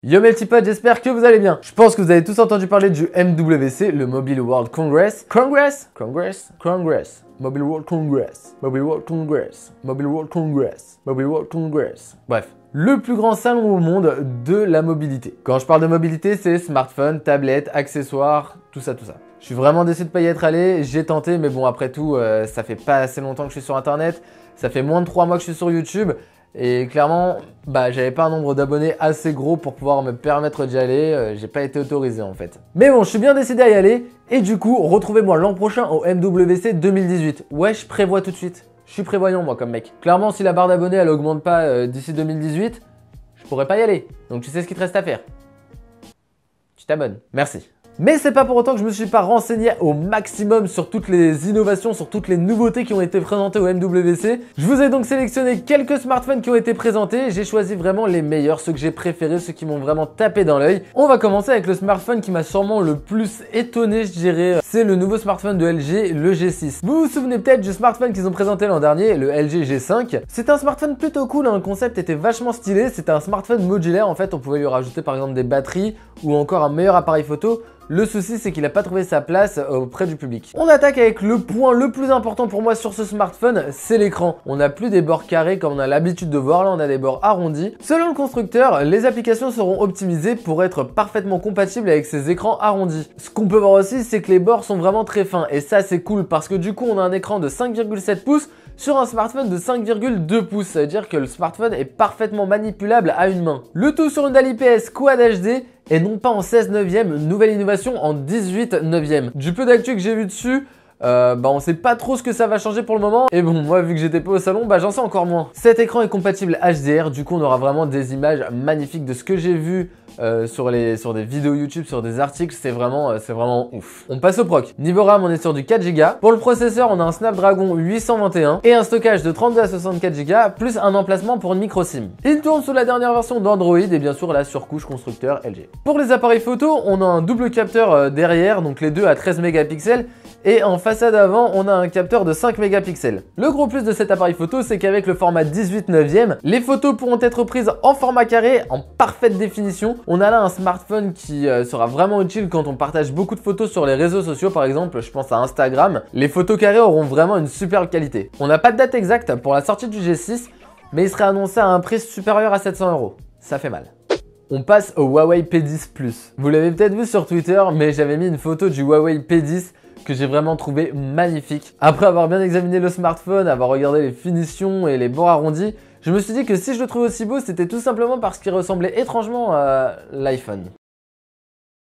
Yo mes petits potes, j'espère que vous allez bien. Je pense que vous avez tous entendu parler du MWC, le Mobile World Congress. Congress. Mobile World Congress. Mobile World Congress. Mobile World Congress. Mobile World Congress. Bref, le plus grand salon au monde de la mobilité. Quand je parle de mobilité, c'est smartphone, tablette, accessoires, tout ça. Je suis vraiment déçu de pas y être allé, j'ai tenté, mais bon après tout, ça fait pas assez longtemps que je suis sur internet. Ça fait moins de 3 mois que je suis sur YouTube. Et clairement, j'avais pas un nombre d'abonnés assez gros pour pouvoir me permettre d'y aller, j'ai pas été autorisé en fait. Mais bon, je suis bien décidé à y aller, et du coup, retrouvez-moi l'an prochain au MWC 2018. Ouais, je prévois tout de suite. Je suis prévoyant moi comme mec. Clairement, si la barre d'abonnés elle augmente pas d'ici 2018, je pourrais pas y aller. Donc tu sais ce qu'il te reste à faire. Tu t'abonnes. Merci. Mais c'est pas pour autant que je me suis pas renseigné au maximum sur toutes les innovations, sur toutes les nouveautés qui ont été présentées au MWC. Je vous ai donc sélectionné quelques smartphones qui ont été présentés. J'ai choisi vraiment les meilleurs, ceux que j'ai préférés, ceux qui m'ont vraiment tapé dans l'œil. On va commencer avec le smartphone qui m'a sûrement le plus étonné, je dirais. C'est le nouveau smartphone de LG, le G6. Vous vous souvenez peut-être du smartphone qu'ils ont présenté l'an dernier, le LG G5. C'est un smartphone plutôt cool, hein. Le concept était vachement stylé. C'était un smartphone modulaire. En fait, on pouvait lui rajouter par exemple des batteries ou encore un meilleur appareil photo. Le souci, c'est qu'il n'a pas trouvé sa place auprès du public. On attaque avec le point le plus important pour moi sur ce smartphone, c'est l'écran. On n'a plus des bords carrés comme on a l'habitude de voir, là on a des bords arrondis. Selon le constructeur, les applications seront optimisées pour être parfaitement compatibles avec ces écrans arrondis. Ce qu'on peut voir aussi, c'est que les bords sont vraiment très fins et ça c'est cool parce que du coup on a un écran de 5,7 pouces sur un smartphone de 5,2 pouces, ça veut dire que le smartphone est parfaitement manipulable à une main. Le tout sur une dalle IPS Quad HD et non pas en 16 neuvième, nouvelle innovation en 18 neuvième. Du peu d'actu que j'ai vu dessus, on sait pas trop ce que ça va changer pour le moment. Et bon, moi vu que j'étais pas au salon, j'en sais encore moins. Cet écran est compatible HDR, du coup on aura vraiment des images magnifiques de ce que j'ai vu sur des vidéos YouTube, sur des articles, c'est vraiment ouf. On passe au proc. Niveau RAM, on est sur du 4Go. Pour le processeur, on a un Snapdragon 821 et un stockage de 32 à 64Go plus un emplacement pour une micro SIM. Il tourne sous la dernière version d'Android et bien sûr la surcouche constructeur LG. Pour les appareils photo, on a un double capteur derrière, donc les deux à 13 mégapixels. Et en façade avant, on a un capteur de 5 mégapixels. Le gros plus de cet appareil photo, c'est qu'avec le format 18 neuvième, les photos pourront être prises en format carré, en parfaite définition. On a là un smartphone qui sera vraiment utile quand on partage beaucoup de photos sur les réseaux sociaux, par exemple, je pense à Instagram. Les photos carrées auront vraiment une superbe qualité. On n'a pas de date exacte pour la sortie du G6, mais il serait annoncé à un prix supérieur à 700 €. Ça fait mal. On passe au Huawei P10 Plus. Vous l'avez peut-être vu sur Twitter, mais j'avais mis une photo du Huawei P10 que j'ai vraiment trouvé magnifique. Après avoir bien examiné le smartphone, avoir regardé les finitions et les bords arrondis, je me suis dit que si je le trouvais aussi beau, c'était tout simplement parce qu'il ressemblait étrangement à l'iPhone.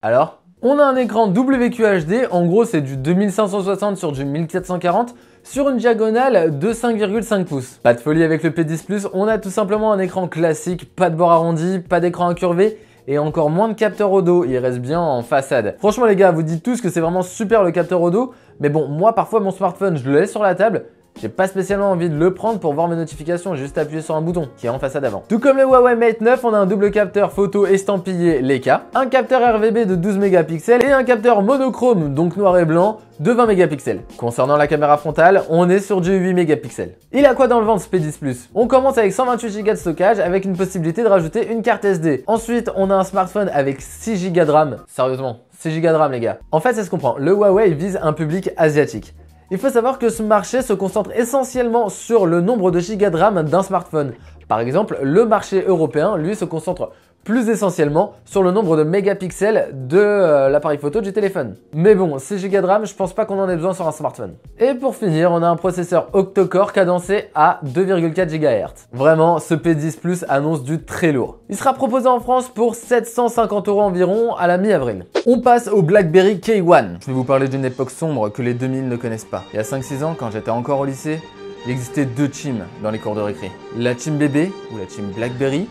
Alors, on a un écran WQHD, en gros c'est du 2560 sur du 1440 sur une diagonale de 5,5 pouces. Pas de folie avec le P10 Plus, on a tout simplement un écran classique, pas de bord arrondi, pas d'écran incurvé et encore moins de capteur au dos, il reste bien en façade. Franchement les gars, vous dites tous que c'est vraiment super le capteur au dos, mais bon, moi parfois mon smartphone, je le laisse sur la table, j'ai pas spécialement envie de le prendre pour voir mes notifications, j'ai juste appuyé sur un bouton qui est en façade avant. Tout comme le Huawei Mate 9, on a un double capteur photo estampillé Leica, un capteur RVB de 12 mégapixels et un capteur monochrome, donc noir et blanc, de 20 mégapixels. Concernant la caméra frontale, on est sur du 8 mégapixels. Il a quoi dans le ventre ce P10 Plus? On commence avec 128 Go de stockage avec une possibilité de rajouter une carte SD. Ensuite, on a un smartphone avec 6 Go de RAM. Sérieusement, 6 Go de RAM les gars. En fait, ça se comprend, le Huawei vise un public asiatique. Il faut savoir que ce marché se concentre essentiellement sur le nombre de gigas de RAM d'un smartphone. Par exemple, le marché européen, lui, se concentre plus essentiellement sur le nombre de mégapixels de l'appareil photo du téléphone. Mais bon, 6 Go de RAM, je pense pas qu'on en ait besoin sur un smartphone. Et pour finir, on a un processeur octa-core cadencé à 2,4 GHz. Vraiment, ce P10 Plus annonce du très lourd. Il sera proposé en France pour 750 € environ à la mi-avril. On passe au BlackBerry K1. Je vais vous parler d'une époque sombre que les 2000 ne connaissent pas. Il y a 5-6 ans, quand j'étais encore au lycée, il existait 2 teams dans les cours de récré. La team bébé, ou la team BlackBerry,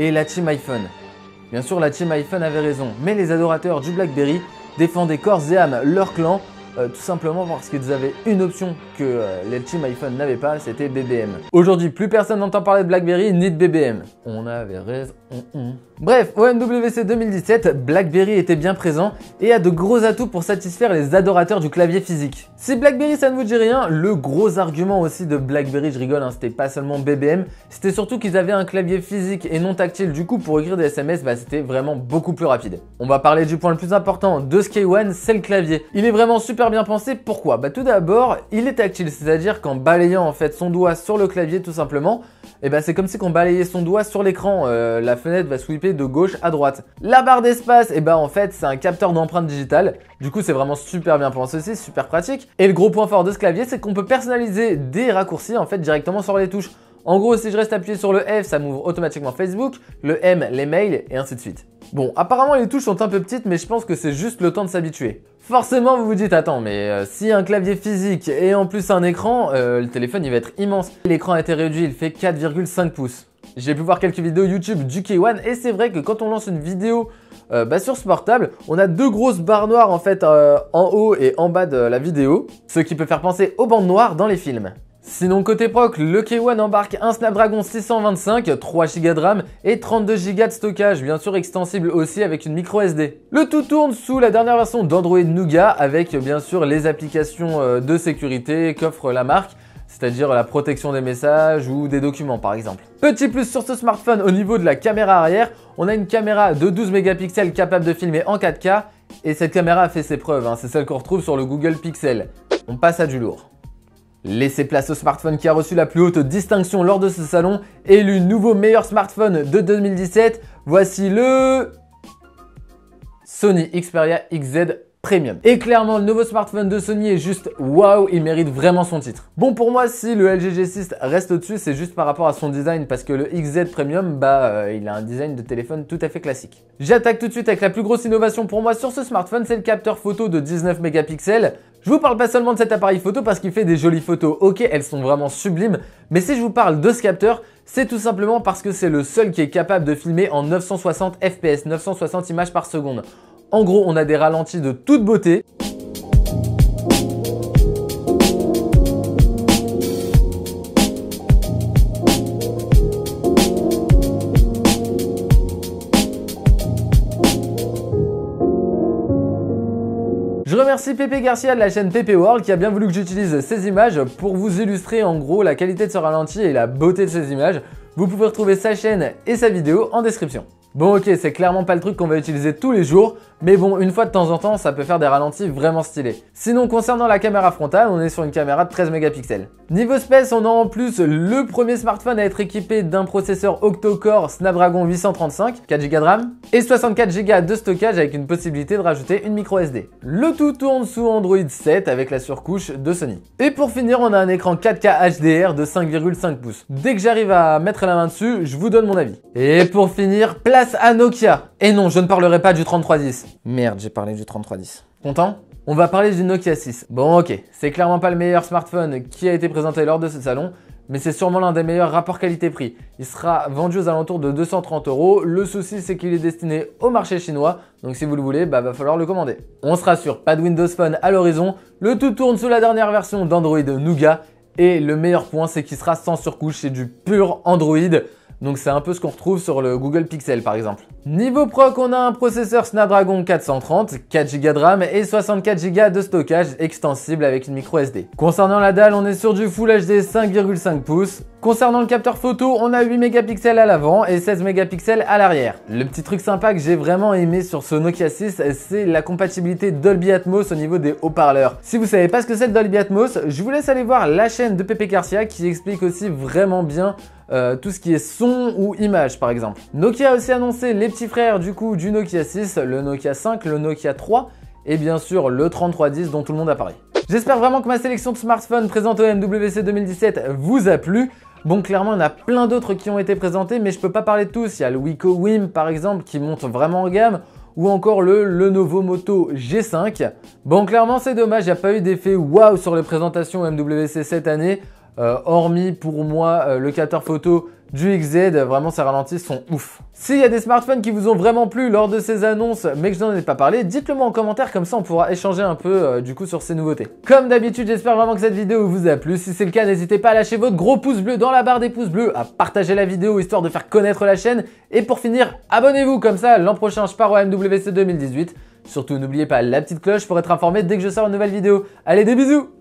et la team iPhone. Bien sûr, la team iPhone avait raison, mais les adorateurs du BlackBerry défendaient corps et âme leur clan tout simplement parce qu'ils avaient une option que les team iPhone n'avaient pas, c'était BBM. Aujourd'hui, plus personne n'entend parler de BlackBerry ni de BBM. On avait raison. Bref, au MWC 2017, BlackBerry était bien présent et a de gros atouts pour satisfaire les adorateurs du clavier physique. Si BlackBerry ça ne vous dit rien, le gros argument aussi de BlackBerry, je rigole, hein, c'était pas seulement BBM, c'était surtout qu'ils avaient un clavier physique et non tactile, du coup pour écrire des SMS, c'était vraiment beaucoup plus rapide. On va parler du point le plus important de ce K1, c'est le clavier. Il est vraiment super bien pensé, pourquoi? Tout d'abord, il est tactile, c'est-à-dire qu'en balayant en fait son doigt sur le clavier tout simplement, c'est comme si on balayait son doigt sur l'écran, la fenêtre va sweeper de gauche à droite. La barre d'espace, en fait c'est un capteur d'empreinte digitale, du coup c'est vraiment super bien pensé aussi, super pratique. Et le gros point fort de ce clavier, c'est qu'on peut personnaliser des raccourcis en fait directement sur les touches. En gros, si je reste appuyé sur le F, ça m'ouvre automatiquement Facebook, le M, les mails et ainsi de suite. Bon, apparemment les touches sont un peu petites, mais je pense que c'est juste le temps de s'habituer. Forcément, vous vous dites, attends, mais si un clavier physique et en plus un écran, le téléphone il va être immense. L'écran a été réduit, il fait 4,5 pouces. J'ai pu voir quelques vidéos YouTube du K1 et c'est vrai que quand on lance une vidéo sur ce portable, on a deux grosses barres noires en fait en haut et en bas de la vidéo, ce qui peut faire penser aux bandes noires dans les films. Sinon côté proc, le K1 embarque un Snapdragon 625, 3 Go de RAM et 32 Go de stockage, bien sûr extensible aussi avec une micro SD. Le tout tourne sous la dernière version d'Android Nougat avec bien sûr les applications de sécurité qu'offre la marque, c'est-à-dire la protection des messages ou des documents par exemple. Petit plus sur ce smartphone au niveau de la caméra arrière, on a une caméra de 12 mégapixels capable de filmer en 4K et cette caméra a fait ses preuves, c'est celle qu'on retrouve sur le Google Pixel. On passe à du lourd. Laissez place au smartphone qui a reçu la plus haute distinction lors de ce salon, élu nouveau meilleur smartphone de 2017, voici le Sony Xperia XZ Premium. Et clairement, le nouveau smartphone de Sony est juste waouh, il mérite vraiment son titre. Bon, pour moi, si le LG G6 reste au-dessus, c'est juste par rapport à son design parce que le XZ Premium, il a un design de téléphone tout à fait classique. J'attaque tout de suite avec la plus grosse innovation pour moi sur ce smartphone, c'est le capteur photo de 19 mégapixels. Je vous parle pas seulement de cet appareil photo parce qu'il fait des jolies photos, ok, elles sont vraiment sublimes, mais si je vous parle de ce capteur, c'est tout simplement parce que c'est le seul qui est capable de filmer en 960 fps, 960 images par seconde. En gros, on a des ralentis de toute beauté. Je remercie Pepe Garcia de la chaîne Pepe World qui a bien voulu que j'utilise ces images pour vous illustrer en gros la qualité de ce ralenti et la beauté de ces images. Vous pouvez retrouver sa chaîne et sa vidéo en description. Bon ok, c'est clairement pas le truc qu'on va utiliser tous les jours, mais bon, une fois de temps en temps, ça peut faire des ralentis vraiment stylés. Sinon, concernant la caméra frontale, on est sur une caméra de 13 mégapixels. Niveau space, on a en plus le premier smartphone à être équipé d'un processeur octa-core Snapdragon 835, 4 Go de RAM, et 64 Go de stockage avec une possibilité de rajouter une micro SD. Le tout tourne sous Android 7 avec la surcouche de Sony. Et pour finir, on a un écran 4K HDR de 5,5 pouces. Dès que j'arrive à mettre la main dessus, je vous donne mon avis. Et pour finir, place à Nokia. Et non, je ne parlerai pas du 3310. Merde, j'ai parlé du 3310. Content? On va parler du Nokia 6. Bon ok, c'est clairement pas le meilleur smartphone qui a été présenté lors de ce salon, mais c'est sûrement l'un des meilleurs rapports qualité-prix. Il sera vendu aux alentours de 230 €. Le souci, c'est qu'il est destiné au marché chinois, donc si vous le voulez, va falloir le commander. On se rassure, pas de Windows Phone à l'horizon, le tout tourne sous la dernière version d'Android Nougat, et le meilleur point, c'est qu'il sera sans surcouche, c'est du pur Android. Donc c'est un peu ce qu'on retrouve sur le Google Pixel par exemple. Niveau proc, on a un processeur Snapdragon 430, 4 Go de RAM et 64 Go de stockage extensible avec une micro SD. Concernant la dalle, on est sur du Full HD 5,5 pouces. Concernant le capteur photo, on a 8 mégapixels à l'avant et 16 mégapixels à l'arrière. Le petit truc sympa que j'ai vraiment aimé sur ce Nokia 6, c'est la compatibilité Dolby Atmos au niveau des haut-parleurs. Si vous savez pas ce que c'est le Dolby Atmos, je vous laisse aller voir la chaîne de Pepe Garcia qui explique aussi vraiment bien tout ce qui est son ou image par exemple. Nokia a aussi annoncé les petits frères du coup du Nokia 6, le Nokia 5, le Nokia 3 et bien sûr le 3310 dont tout le monde a parlé. J'espère vraiment que ma sélection de smartphones présentée au MWC 2017 vous a plu. Bon, clairement, il y en a plein d'autres qui ont été présentés, mais je peux pas parler de tous. Il y a le Wiko Wim par exemple qui monte vraiment en gamme, ou encore le Lenovo Moto G5. Bon, clairement, c'est dommage, il n'y a pas eu d'effet waouh sur les présentations MWC cette année. Hormis pour moi le capteur photo du XZ, vraiment ces ralentis sont ouf. S'il y a des smartphones qui vous ont vraiment plu lors de ces annonces mais que je n'en ai pas parlé, dites-le moi en commentaire, comme ça on pourra échanger un peu du coup sur ces nouveautés. Comme d'habitude, j'espère vraiment que cette vidéo vous a plu. Si c'est le cas, n'hésitez pas à lâcher votre gros pouce bleu dans la barre des pouces bleus, à partager la vidéo histoire de faire connaître la chaîne et pour finir, abonnez-vous, comme ça l'an prochain je pars au MWC 2018. Surtout n'oubliez pas la petite cloche pour être informé dès que je sors une nouvelle vidéo. Allez, des bisous!